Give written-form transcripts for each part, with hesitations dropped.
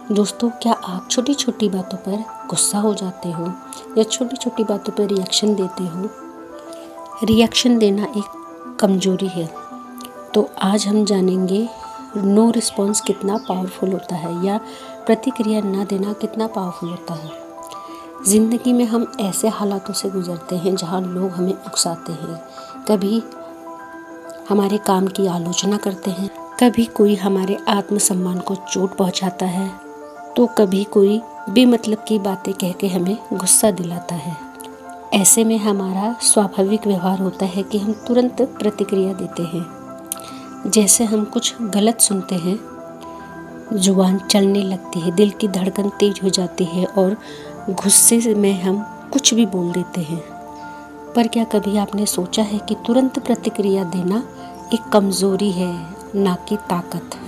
दोस्तों, क्या आप छोटी छोटी बातों पर गुस्सा हो जाते हो या छोटी छोटी बातों पर रिएक्शन देते हो? रिएक्शन देना एक कमजोरी है। तो आज हम जानेंगे नो रिस्पॉन्स कितना पावरफुल होता है या प्रतिक्रिया ना देना कितना पावरफुल होता है। ज़िंदगी में हम ऐसे हालातों से गुजरते हैं जहाँ लोग हमें उकसाते हैं। कभी हमारे काम की आलोचना करते हैं, कभी कोई हमारे आत्मसम्मान को चोट पहुँचाता है, तो कभी कोई बेमतलब की बातें कह के हमें गुस्सा दिलाता है। ऐसे में हमारा स्वाभाविक व्यवहार होता है कि हम तुरंत प्रतिक्रिया देते हैं। जैसे हम कुछ गलत सुनते हैं, जुबान चलने लगती है, दिल की धड़कन तेज हो जाती है और गुस्से में हम कुछ भी बोल देते हैं। पर क्या कभी आपने सोचा है कि तुरंत प्रतिक्रिया देना एक कमज़ोरी है, ना कि ताकत।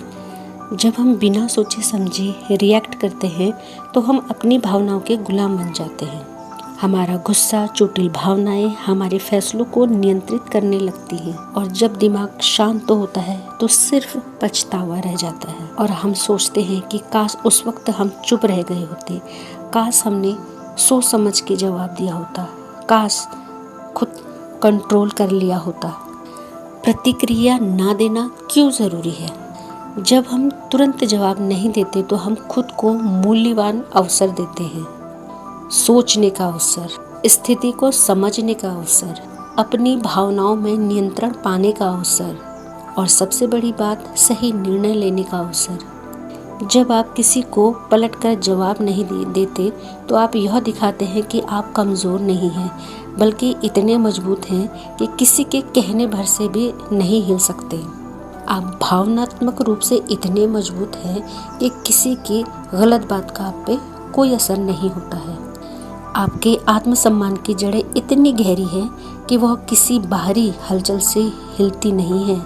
जब हम बिना सोचे समझे रिएक्ट करते हैं तो हम अपनी भावनाओं के गुलाम बन जाते हैं। हमारा गुस्सा, चोटिल भावनाएं हमारे फैसलों को नियंत्रित करने लगती हैं और जब दिमाग शांत होता है तो सिर्फ पछतावा रह जाता है और हम सोचते हैं कि काश उस वक्त हम चुप रह गए होते, काश हमने सोच समझ के जवाब दिया होता, काश खुद कंट्रोल कर लिया होता। प्रतिक्रिया ना देना क्यों ज़रूरी है? जब हम तुरंत जवाब नहीं देते तो हम खुद को मूल्यवान अवसर देते हैं, सोचने का अवसर, स्थिति को समझने का अवसर, अपनी भावनाओं में नियंत्रण पाने का अवसर और सबसे बड़ी बात, सही निर्णय लेने का अवसर। जब आप किसी को पलटकर जवाब नहीं देते तो आप यह दिखाते हैं कि आप कमज़ोर नहीं हैं, बल्कि इतने मजबूत हैं कि किसी के कहने भर से भी नहीं हिल सकते। आप भावनात्मक रूप से इतने मजबूत हैं कि किसी की गलत बात का आप पे कोई असर नहीं होता है। आपके आत्मसम्मान की जड़ें इतनी गहरी हैं कि वह किसी बाहरी हलचल से हिलती नहीं है।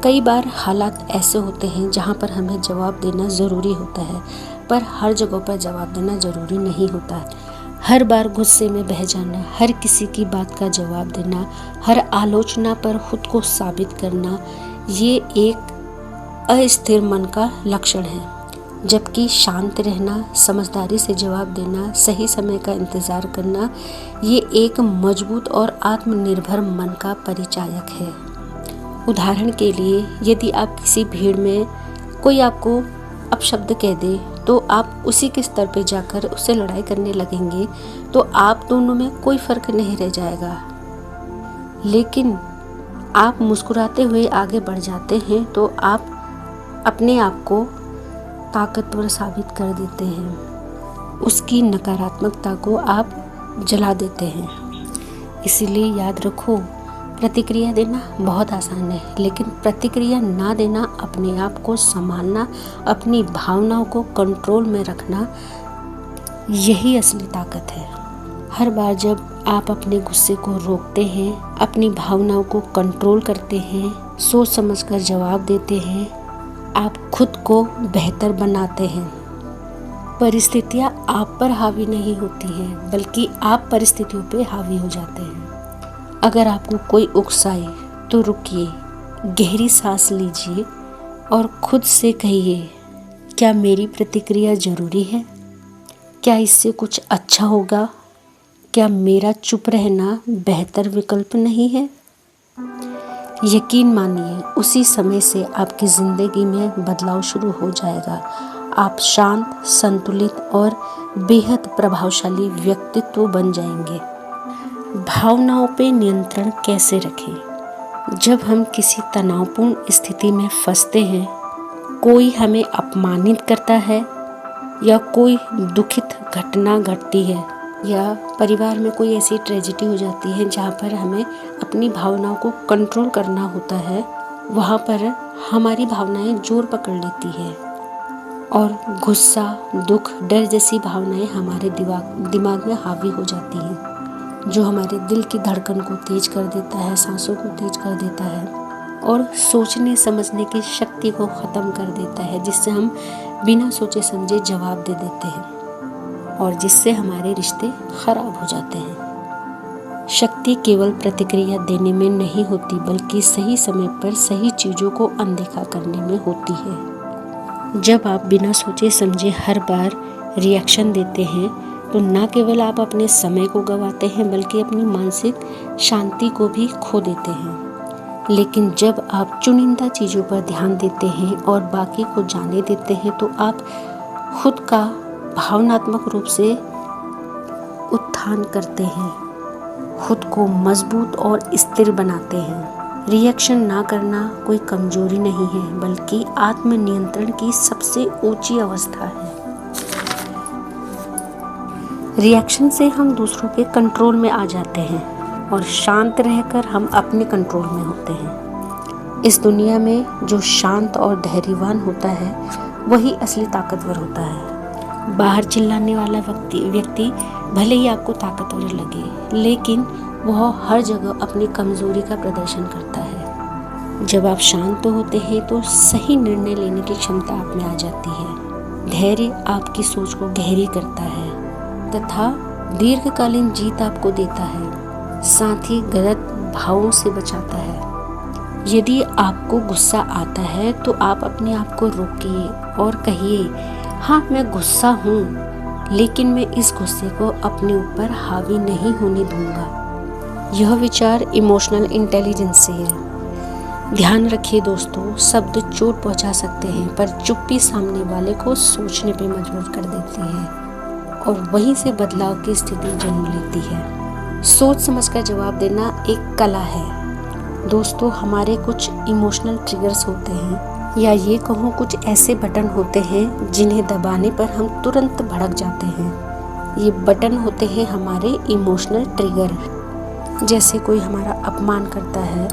कई बार हालात ऐसे होते हैं जहां पर हमें जवाब देना ज़रूरी होता है, पर हर जगह पर जवाब देना ज़रूरी नहीं होता है। हर बार गुस्से में बह जाना, हर किसी की बात का जवाब देना, हर आलोचना पर खुद को साबित करना, ये एक अस्थिर मन का लक्षण है। जबकि शांत रहना, समझदारी से जवाब देना, सही समय का इंतज़ार करना, ये एक मजबूत और आत्मनिर्भर मन का परिचायक है। उदाहरण के लिए, यदि आप किसी भीड़ में कोई आपको अपशब्द कह दे तो आप उसी के स्तर पर जाकर उससे लड़ाई करने लगेंगे तो आप दोनों में कोई फ़र्क नहीं रह जाएगा। लेकिन आप मुस्कुराते हुए आगे बढ़ जाते हैं तो आप अपने आप को ताकतवर साबित कर देते हैं, उसकी नकारात्मकता को आप जला देते हैं। इसीलिए याद रखो, प्रतिक्रिया देना बहुत आसान है, लेकिन प्रतिक्रिया ना देना, अपने आप को संभालना, अपनी भावनाओं को कंट्रोल में रखना, यही असली ताकत है। हर बार जब आप अपने गुस्से को रोकते हैं, अपनी भावनाओं को कंट्रोल करते हैं, सोच समझकर जवाब देते हैं, आप खुद को बेहतर बनाते हैं। परिस्थितियाँ आप पर हावी नहीं होती हैं, बल्कि आप परिस्थितियों पे हावी हो जाते हैं। अगर आपको कोई उकसाए तो रुकिए, गहरी सांस लीजिए और खुद से कहिए, क्या मेरी प्रतिक्रिया ज़रूरी है? क्या इससे कुछ अच्छा होगा? क्या मेरा चुप रहना बेहतर विकल्प नहीं है? यकीन मानिए, उसी समय से आपकी ज़िंदगी में बदलाव शुरू हो जाएगा। आप शांत, संतुलित और बेहद प्रभावशाली व्यक्तित्व बन जाएंगे। भावनाओं पे नियंत्रण कैसे रखें? जब हम किसी तनावपूर्ण स्थिति में फंसते हैं, कोई हमें अपमानित करता है या कोई दुखित घटना घटती है या परिवार में कोई ऐसी ट्रेजेडी हो जाती है जहाँ पर हमें अपनी भावनाओं को कंट्रोल करना होता है, वहाँ पर हमारी भावनाएं जोर पकड़ लेती है और गुस्सा, दुख, डर जैसी भावनाएं हमारे दिमाग में हावी हो जाती हैं, जो हमारे दिल की धड़कन को तेज कर देता है, सांसों को तेज कर देता है और सोचने समझने की शक्ति को ख़त्म कर देता है, जिससे हम बिना सोचे समझे जवाब दे देते हैं और जिससे हमारे रिश्ते खराब हो जाते हैं। शक्ति केवल प्रतिक्रिया देने में नहीं होती, बल्कि सही समय पर सही चीज़ों को अनदेखा करने में होती है। जब आप बिना सोचे समझे हर बार रिएक्शन देते हैं तो न केवल आप अपने समय को गंवाते हैं बल्कि अपनी मानसिक शांति को भी खो देते हैं। लेकिन जब आप चुनिंदा चीज़ों पर ध्यान देते हैं और बाकी को जाने देते हैं तो आप खुद का भावनात्मक रूप से उत्थान करते हैं, खुद को मजबूत और स्थिर बनाते हैं। रिएक्शन ना करना कोई कमजोरी नहीं है बल्कि आत्मनियंत्रण की सबसे ऊंची अवस्था है। रिएक्शन से हम दूसरों के कंट्रोल में आ जाते हैं और शांत रहकर हम अपने कंट्रोल में होते हैं। इस दुनिया में जो शांत और धैर्यवान होता है वही असली ताकतवर होता है। बाहर चिल्लाने वाला व्यक्ति भले ही आपको ताकतवर लगे लेकिन वह हर जगह अपनी कमजोरी का प्रदर्शन करता है। जब आप शांत होते हैं तो सही निर्णय लेने की क्षमता आप में आ जाती है। धैर्य आपकी सोच को गहरी करता है तथा दीर्घकालीन जीत आपको देता है, साथ ही गलत भावों से बचाता है। यदि आपको गुस्सा आता है तो आप अपने आप को रोकिए और कहिए, हाँ मैं गुस्सा हूँ लेकिन मैं इस गुस्से को अपने ऊपर हावी नहीं होने दूंगा। यह विचार इमोशनल इंटेलिजेंस से है। ध्यान रखिए दोस्तों, शब्द चोट पहुंचा सकते हैं पर चुप्पी सामने वाले को सोचने पे मजबूर कर देती है और वहीं से बदलाव की स्थिति जन्म लेती है। सोच समझकर जवाब देना एक कला है। दोस्तों, हमारे कुछ इमोशनल ट्रिगर्स होते हैं या ये कहूँ कुछ ऐसे बटन होते हैं जिन्हें दबाने पर हम तुरंत भड़क जाते हैं। ये बटन होते हैं हमारे इमोशनल ट्रिगर। जैसे कोई हमारा अपमान करता है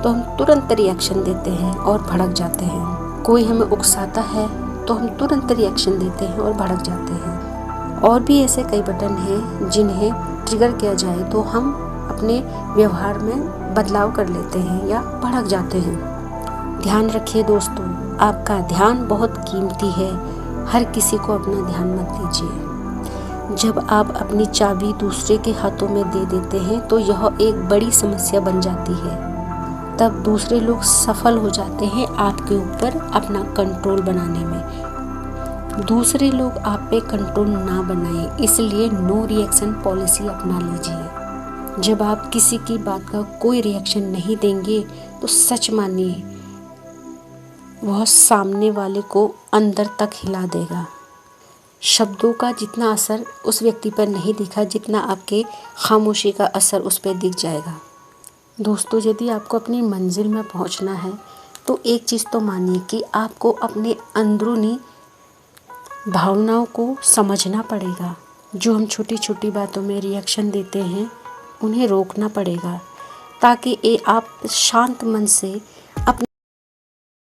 तो हम तुरंत रिएक्शन देते हैं और भड़क जाते हैं। कोई हमें उकसाता है तो हम तुरंत रिएक्शन देते हैं और भड़क जाते हैं। और भी ऐसे कई बटन हैं जिन्हें ट्रिगर किया जाए तो हम अपने व्यवहार में बदलाव कर लेते हैं या भड़क जाते हैं। ध्यान रखिए दोस्तों, आपका ध्यान बहुत कीमती है। हर किसी को अपना ध्यान मत दीजिए। जब आप अपनी चाबी दूसरे के हाथों में दे देते हैं तो यह एक बड़ी समस्या बन जाती है। तब दूसरे लोग सफल हो जाते हैं आपके ऊपर अपना कंट्रोल बनाने में। दूसरे लोग आप पे कंट्रोल ना बनाएं, इसलिए नो रिएक्शन पॉलिसी अपना लीजिए। जब आप किसी की बात का कोई रिएक्शन नहीं देंगे तो सच मानिए वह सामने वाले को अंदर तक हिला देगा। शब्दों का जितना असर उस व्यक्ति पर नहीं दिखा जितना आपके खामोशी का असर उस पर दिख जाएगा। दोस्तों, यदि आपको अपनी मंजिल में पहुंचना है तो एक चीज़ तो मानिए कि आपको अपने अंदरूनी भावनाओं को समझना पड़ेगा। जो हम छोटी छोटी बातों में रिएक्शन देते हैं उन्हें रोकना पड़ेगा ताकि आप शांत मन से